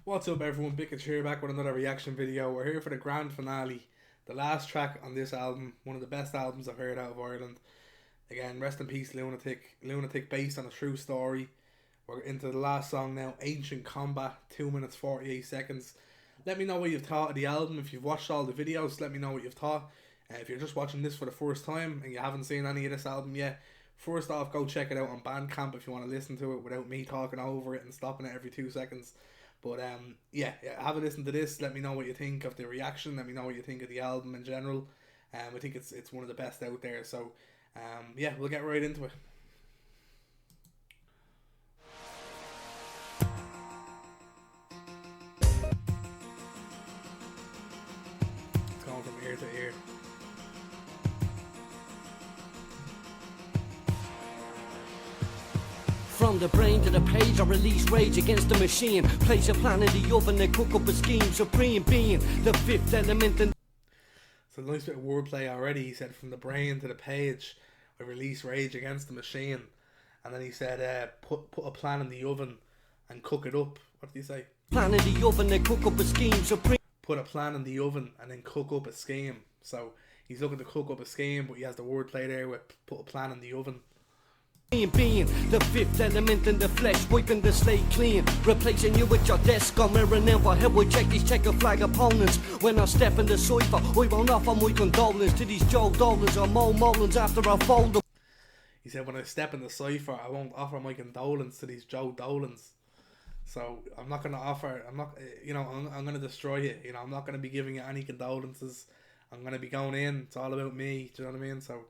What's up everyone, BICKAGE here, back with another reaction video. We're here for the grand finale, the last track on this album, one of the best albums I've heard out of Ireland. Again, rest in peace Lunitic. Lunitic, based on a true story. We're into the last song now, Ancient Combat, 2 minutes 48 seconds. Let me know what you've thought of the album. If you've watched all the videos, let me know what you've thought. If you're just watching this for the first time and you haven't seen any of this album yet, first off, go check it out on Bandcamp if you want to listen to it without me talking over it and stopping it every 2 seconds. But yeah, have a listen to this. Let me know what you think of the reaction. Let me know what you think of the album in general. I think it's one of the best out there. So yeah, we'll get right into it. It's going from ear to ear. From the brain to the page, I release rage against the machine. Place your plan in the oven and cook up a scheme. Supreme being the fifth element. And so nice bit of wordplay already. He said, from the brain to the page, I release rage against the machine. And then he said, put a plan in the oven and cook it up. What did he say? Plan in the oven and cook up a scheme. Supreme. Put a plan in the oven and then cook up a scheme. So he's looking to cook up a scheme, but he has the wordplay there with put a plan in the oven. Being the fifth element in the flesh, wiping the slate clean, replacing you with your desk on mirror. Never head with check checker flag opponents. When I step in the cipher, I won't offer my condolence to these Joe Dolans or Mo Mullins after I fold them. He said, when I step in the cipher, I won't offer my condolence to these Joe Dolans. So I'm not going to offer, I'm going to destroy you. You know, I'm not going to be giving you any condolences. I'm going to be going in. It's all about me. Do you know what I mean? So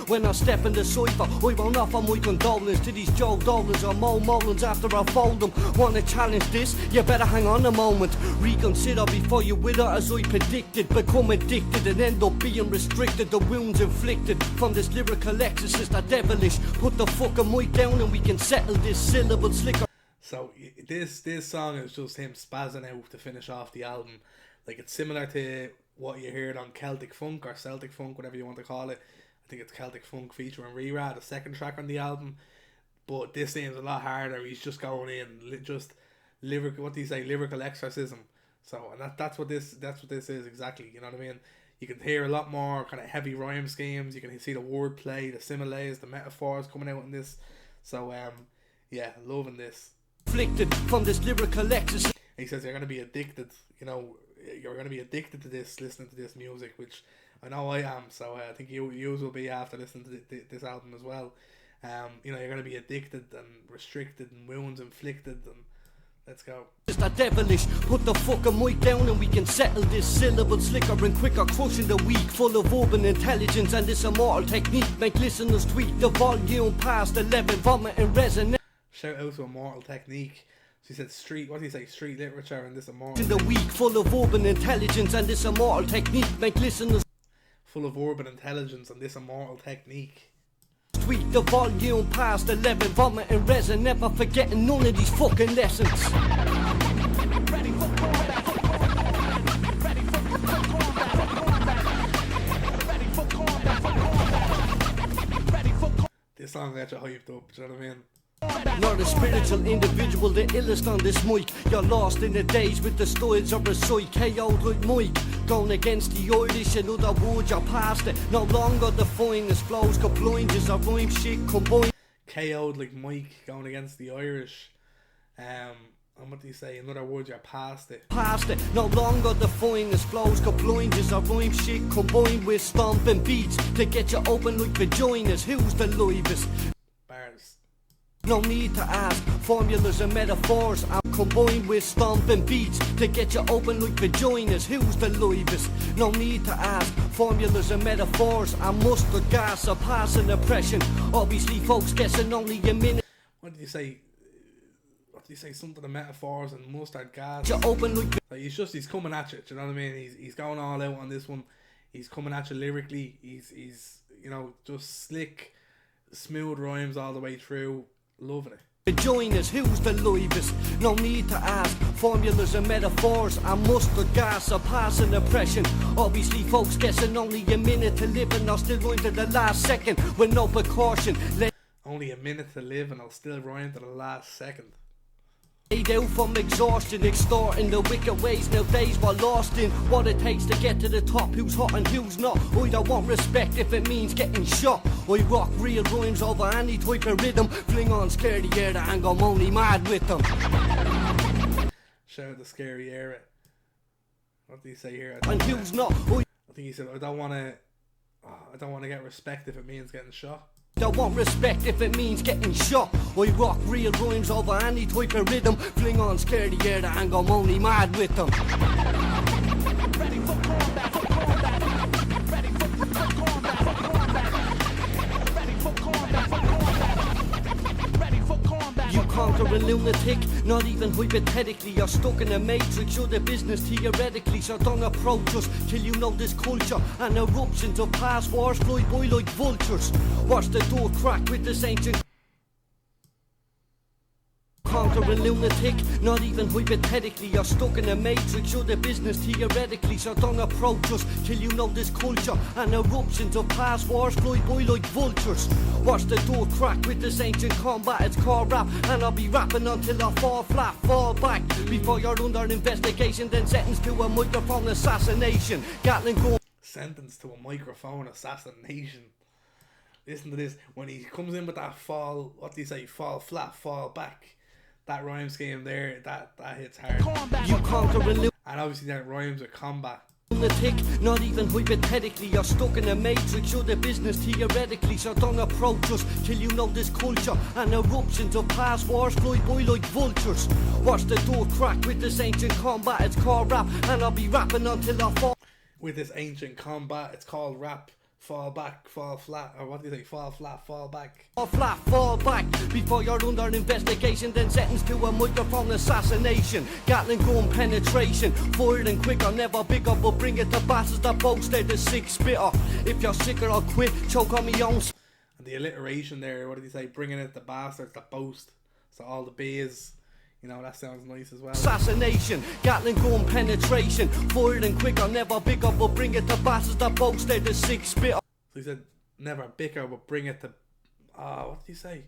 when I step in the cipher, I won't offer my condolence to these Joe Dolans or Mo Mullins after I fold them. Wanna challenge this? You better hang on a moment. Reconsider before you wither, as I predicted. Become addicted and end up being restricted. The wounds inflicted from this lyrical exorcist are devilish. Put the fucking mic down and we can settle this syllable slicker. So this song is just him spazzing out to finish off the album. Like, it's similar to what you heard on Celtic Funk or Celtic Funk, whatever you want to call it. I think it's Celtic Funk featuring Rira, the second track on the album. But this seems a lot harder. He's just going in, just lyrical. What do you say? Lyrical exorcism. So, and that's what this is exactly. You know what I mean? You can hear a lot more kind of heavy rhyme schemes. You can see the wordplay, the similes, the metaphors coming out in this. So yeah, loving this. Afflicted from this lyrical exorcism. He says you're gonna be addicted. You know, you're gonna be addicted to this, listening to this music, which I know I am. So I think you will be after listening to this album as well. You know, you're gonna be addicted and restricted and wounds inflicted, and let's go. It's that devilish. Put the fucking mic down and we can settle this syllable slicker and quicker, crushing the weak, full of urban intelligence and this immortal technique. Make listeners tweak the volume past 11, vomit and resonate. Shout out to Immortal Technique. She said street, what do you say, street literature and this immortal. In the week, full of urban intelligence and this immortal technique. Make listeners full of urban intelligence and this immortal technique. Tweak the volume past 11, vomit and resin, never forgetting none of these fucking lessons. This song got you hyped up, do you know what I mean? Not a spiritual individual, the illest on this mic. You're lost in the days with the styles of a psych. KO'd like Mike, going against the Irish. In other words, you're past it. No longer the finest flows, got blinders or rhyme shit combined. KO'd like Mike, going against the Irish. And what do you say? In other words, you're past it. Past it. No longer the finest flows, got blinders or rhyme shit combined with stomping beats to get you open like vaginas. Who's the livest? Bars. No need to ask, formulas and metaphors are combined with stomping beats to get you open like vaginas. Who's the livest? No need to ask, formulas and metaphors are mustard gas or passing oppression. Obviously folks guessing only a minute. What did you say? What did you say? Something of metaphors and mustard gas. You open like he's coming at you, do you know what I mean? He's going all out on this one. He's coming at you lyrically. He's you know, just slick, smooth rhymes all the way through. Loving it. Join us, who's the livest? No need to ask, formulas and metaphors are mustard gas or passing oppression. Obviously folks guessing only a minute to live and I'll still rhyme to the last second with no precaution. Only a minute to live and I'll still rhyme to the last second. Out from exhaustion, extorting the wicked ways nowadays we're lost in what it takes to get to the top, who's hot and who's not. I don't want respect if it means getting shot. I rock real rhymes over any type of rhythm, fling on scary air and I'm only mad with them. Shout out the scary era. What do you say here? And who's not? I think he said, I don't want to get respect if it means getting shot. Don't want respect if it means getting shot. I rock real rhymes over any type of rhythm, fling on scary air and I'm only mad with them. Ready for combat, for combat. Ready for combat, for combat. Ready for combat, for combat. Ready for combat. You conquer a lunatic, not even hypothetically. You're stuck in a matrix, you're the business theoretically. So don't approach us till you know this culture. And eruptions of past wars fly by like vultures. Watch the door crack with this ancient. Conquer a lunatic, not even hypothetically. You're stuck in a matrix, you're the business theoretically. So don't approach us till you know this culture. And eruptions of past wars fly by like vultures. Watch the door crack with this ancient combat. It's called rap, and I'll be rapping until I fall flat, fall back. Before you're under investigation, then sentenced to a microphone assassination. Gatling gun. Sentenced to a microphone assassination. Listen to this. When he comes in with that fall, what do you say? Fall flat, fall back. That rhyme scheme there, that hits hard. You conquer a and obviously that rhymes with combat. Lunatic, not even hypothetically. You're stuck in a matrix, you're the business theoretically. So don't approach us till you know this culture. And eruptions of past wars fly by like vultures. Watch the door crack with this ancient combat. It's called rap, and I'll be rapping until I fall. With this ancient combat, it's called rap. Fall back, fall flat, or what do you think? Fall flat, fall back. Fall flat, fall back. Before you're under investigation, then sentenced to a microphone assassination. Gatling gun penetration, fired and quicker, never bigger, but bring it to bastards that boast they're the six spitter. If you're sicker, I'll quit, choke on me own. And the alliteration there, what did he say? Bringing it to bastards that boast. So all the B's. You know, that sounds nice as well. Assassination, Gatling gun penetration, fired and quicker, never bigger, but bring it to bastards that boast they're the six spitter. So he said, never bicker, but bring it to. What did he say?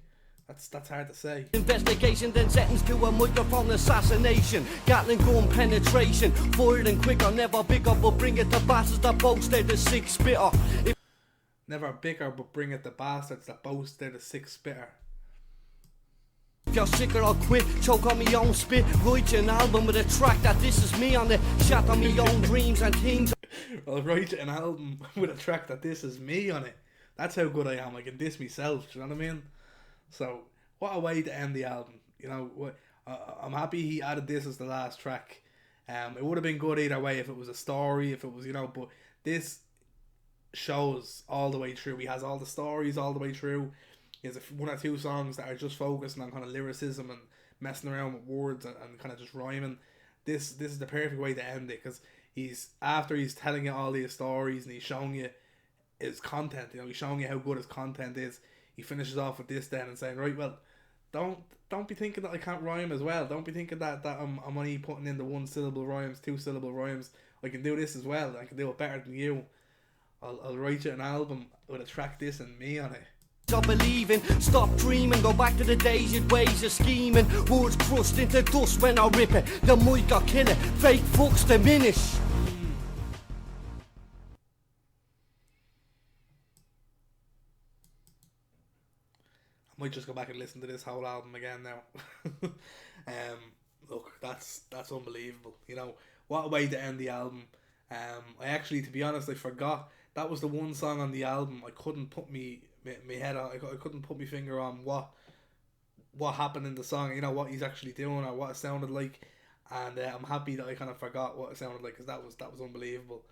That's hard to say. Investigation, then sentenced to a microphone assassination. Gatling gun penetration, fired and quicker, never bigger, but bring it to bastards that boast they're the six spitter. Never bicker, but bring it to bastards that boast they're the six spitter. If you're sicker, I'll quit, choke on me own spit. Write you an album with a track that this is me on it. Shatter me own dreams and things. I'll write an album with a track that this is me on it. That's how good I am. I can diss myself, do you know what I mean? So, what a way to end the album. You know, I'm happy he added this as the last track. It would have been good either way if it was a story, if it was, you know, but this shows all the way through. He has all the stories all the way through. He has one or two songs that are just focusing on kind of lyricism and messing around with words and kind of just rhyming. This is the perfect way to end it, because after he's telling you all these stories and he's showing you his content, you know, he's showing you how good his content is. He finishes off with this then and saying, right, well, don't be thinking that I can't rhyme as well. Don't be thinking that I'm only putting in the one syllable rhymes, two syllable rhymes. I can do this as well. I can do it better than you. I'll write you an album with a track this and me on it. Stop believing, stop dreaming, go back to the days and ways of scheming. Words crushed into dust when I rip it. The mic I kill it, fake fucks diminish. I might just go back and listen to this whole album again now. Look, that's unbelievable. You know, what a way to end the album. I actually, to be honest, I forgot that was the one song on the album I couldn't put my head on. I couldn't put my finger on what happened in the song. You know, what he's actually doing or what it sounded like. And I'm happy that I kind of forgot what it sounded like, because that was unbelievable.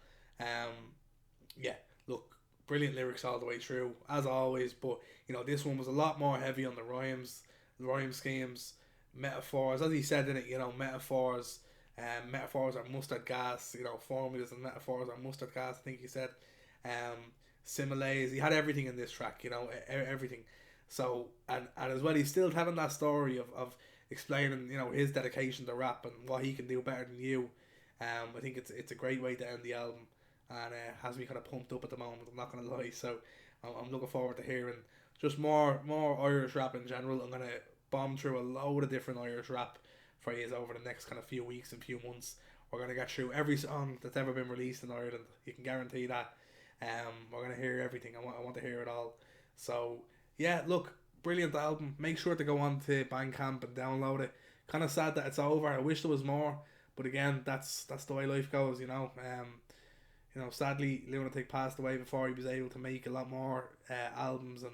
Yeah, look, brilliant lyrics all the way through as always. But you know, this one was a lot more heavy on the rhyme schemes, metaphors. As he said in it, you know, metaphors are mustard gas. You know, formulas and metaphors are mustard gas, I think he said. Similes, he had everything in this track, you know, everything. So and as well, he's still telling that story of explaining, you know, his dedication to rap and what he can do better than you. I think it's a great way to end the album, and has me kind of pumped up at the moment, I'm not gonna lie. So I'm looking forward to hearing just more Irish rap in general. I'm gonna bomb through a load of different Irish rap for you over the next kind of few weeks and few months. We're going to get through every song that's ever been released in Ireland. You can guarantee that. We're going to hear everything. I want to hear it all. So, yeah, look, brilliant album. Make sure to go on to Bandcamp and download it. Kind of sad that it's over. I wish there was more. But again, that's the way life goes, you know. Sadly, Lunitic passed away before he was able to make a lot more albums and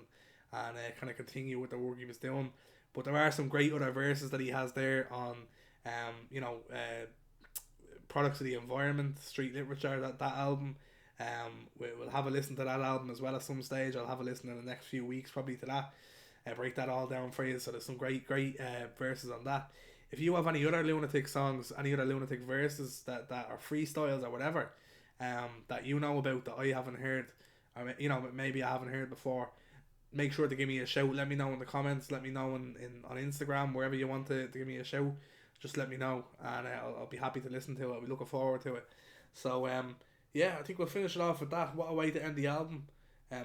kind of continue with the work he was doing. But there are some great other verses that he has there on, Products of the Environment, Street Literature, that album. We'll have a listen to that album as well at some stage. I'll have a listen in the next few weeks probably to that. Break that all down for you. So there's some great verses on that. If you have any other Lunitic songs, any other Lunitic verses that are freestyles or whatever, that you know about that I haven't heard, or maybe I haven't heard before, make sure to give me a shout. Let me know in the comments. Let me know on Instagram, wherever you want to give me a shout. Just let me know, and I'll be happy to listen to it. I'll be looking forward to it. So yeah, I think we'll finish it off with that. What a way to end the album.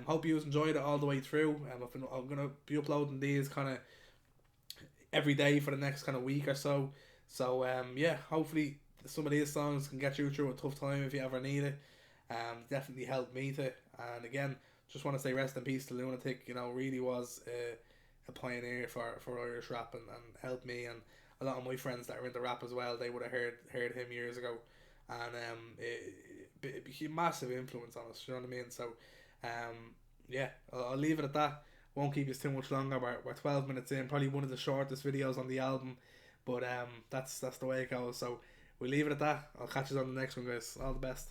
Hope you enjoyed it all the way through. I'm gonna be uploading these kind of every day for the next kind of week or so. So yeah, hopefully some of these songs can get you through a tough time if you ever need it. Definitely helped me to. And again, just want to say rest in peace to Lunitic. Really was a pioneer for Irish rap and helped me, and a lot of my friends that are into rap as well. They would have heard him years ago, and it became a massive influence on us. You know what I mean? So yeah, I'll leave it at that. Won't keep us too much longer. We're 12 minutes in, probably one of the shortest videos on the album, but that's the way it goes. So we'll leave it at that. I'll catch you on the next one, guys. All the best.